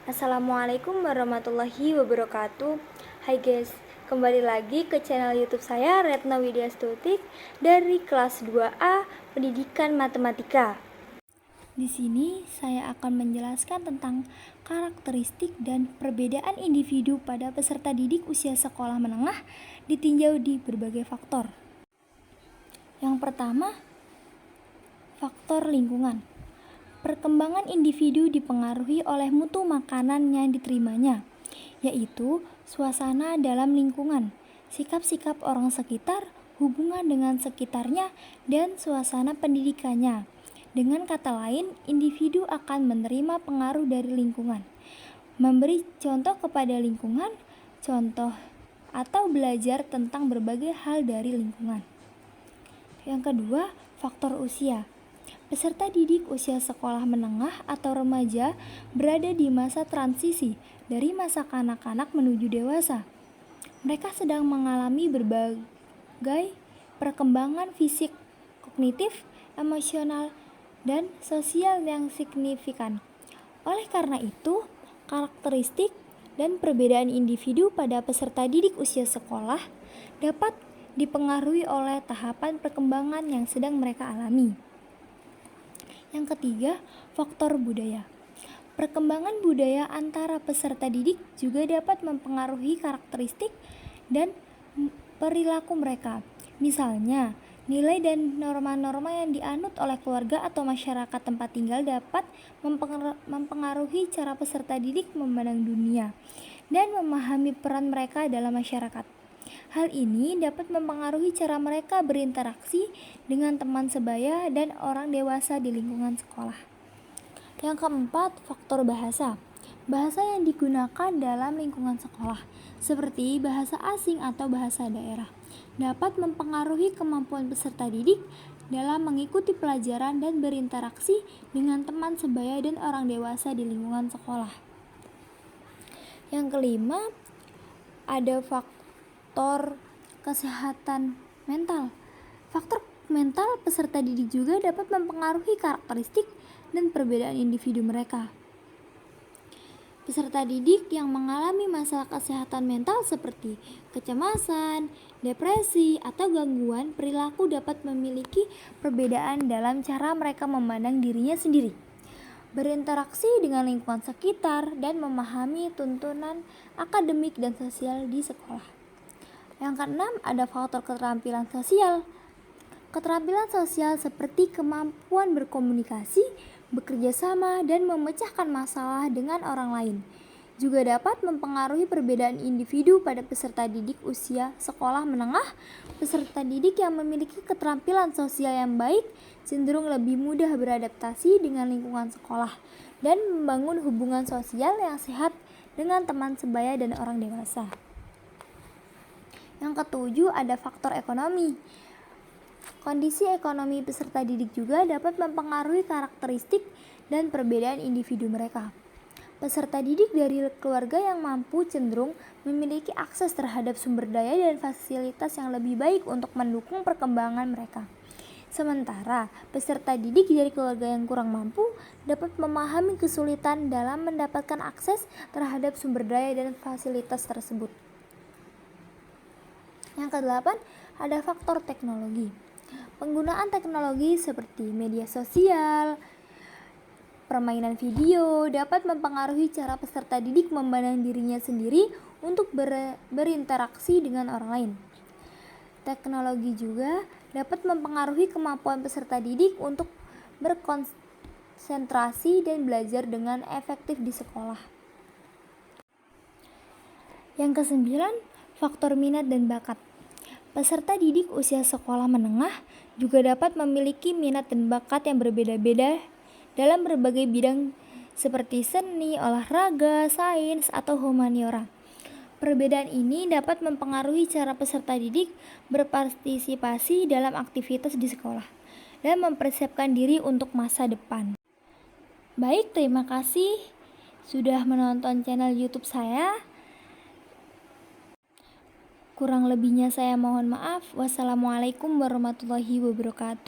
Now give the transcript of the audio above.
Assalamualaikum warahmatullahi wabarakatuh. Hai guys, kembali lagi ke channel YouTube saya Retna Widya Stutik dari kelas 2A Pendidikan Matematika. Di sini saya akan menjelaskan tentang karakteristik dan perbedaan individu pada peserta didik usia sekolah menengah ditinjau di berbagai faktor. Yang pertama, faktor lingkungan. Perkembangan individu dipengaruhi oleh mutu makanan yang diterimanya, yaitu suasana dalam lingkungan, sikap-sikap orang sekitar, hubungan dengan sekitarnya, dan suasana pendidikannya. Dengan kata lain, individu akan menerima pengaruh dari lingkungan, memberi contoh kepada lingkungan, contoh atau belajar tentang berbagai hal dari lingkungan. Yang kedua, faktor usia. Peserta didik usia sekolah menengah atau remaja berada di masa transisi dari masa kanak-kanak menuju dewasa. Mereka sedang mengalami berbagai perkembangan fisik, kognitif, emosional, dan sosial yang signifikan. Oleh karena itu, karakteristik dan perbedaan individu pada peserta didik usia sekolah dapat dipengaruhi oleh tahapan perkembangan yang sedang mereka alami. Yang ketiga, faktor budaya. Perkembangan budaya antara peserta didik juga dapat mempengaruhi karakteristik dan perilaku mereka. Misalnya, nilai dan norma-norma yang dianut oleh keluarga atau masyarakat tempat tinggal dapat mempengaruhi cara peserta didik memandang dunia dan memahami peran mereka dalam masyarakat. Hal ini dapat mempengaruhi cara mereka berinteraksi dengan teman sebaya dan orang dewasa di lingkungan sekolah. Yang keempat, faktor bahasa. Bahasa yang digunakan dalam lingkungan sekolah, seperti bahasa asing atau bahasa daerah, dapat mempengaruhi kemampuan peserta didik dalam mengikuti pelajaran dan berinteraksi dengan teman sebaya dan orang dewasa di lingkungan sekolah. Yang kelima, ada faktor kesehatan mental. Faktor mental peserta didik juga dapat mempengaruhi karakteristik dan perbedaan individu mereka. Peserta didik yang mengalami masalah kesehatan mental seperti kecemasan, depresi, atau gangguan perilaku dapat memiliki perbedaan dalam cara mereka memandang dirinya sendiri, berinteraksi dengan lingkungan sekitar, dan memahami tuntunan akademik dan sosial di sekolah. Yang keenam, ada faktor keterampilan sosial. Keterampilan sosial seperti kemampuan berkomunikasi, bekerja sama, dan memecahkan masalah dengan orang lain juga dapat mempengaruhi perbedaan individu pada peserta didik usia sekolah menengah. Peserta didik yang memiliki keterampilan sosial yang baik cenderung lebih mudah beradaptasi dengan lingkungan sekolah dan membangun hubungan sosial yang sehat dengan teman sebaya dan orang dewasa. Yang ketujuh, ada faktor ekonomi. Kondisi ekonomi peserta didik juga dapat mempengaruhi karakteristik dan perbedaan individu mereka. Peserta didik dari keluarga yang mampu cenderung memiliki akses terhadap sumber daya dan fasilitas yang lebih baik untuk mendukung perkembangan mereka. Sementara peserta didik dari keluarga yang kurang mampu dapat memahami kesulitan dalam mendapatkan akses terhadap sumber daya dan fasilitas tersebut. Yang kedelapan, ada faktor teknologi. Penggunaan teknologi seperti media sosial, permainan video dapat mempengaruhi cara peserta didik memandang dirinya sendiri untuk berinteraksi dengan orang lain. Teknologi juga dapat mempengaruhi kemampuan peserta didik untuk berkonsentrasi dan belajar dengan efektif di sekolah. Yang kesembilan, faktor minat dan bakat. Peserta didik usia sekolah menengah juga dapat memiliki minat dan bakat yang berbeda-beda dalam berbagai bidang seperti seni, olahraga, sains, atau humaniora. Perbedaan ini dapat mempengaruhi cara peserta didik berpartisipasi dalam aktivitas di sekolah dan mempersiapkan diri untuk masa depan. Baik, terima kasih sudah menonton channel YouTube saya. Kurang lebihnya saya mohon maaf. Wassalamualaikum warahmatullahi wabarakatuh.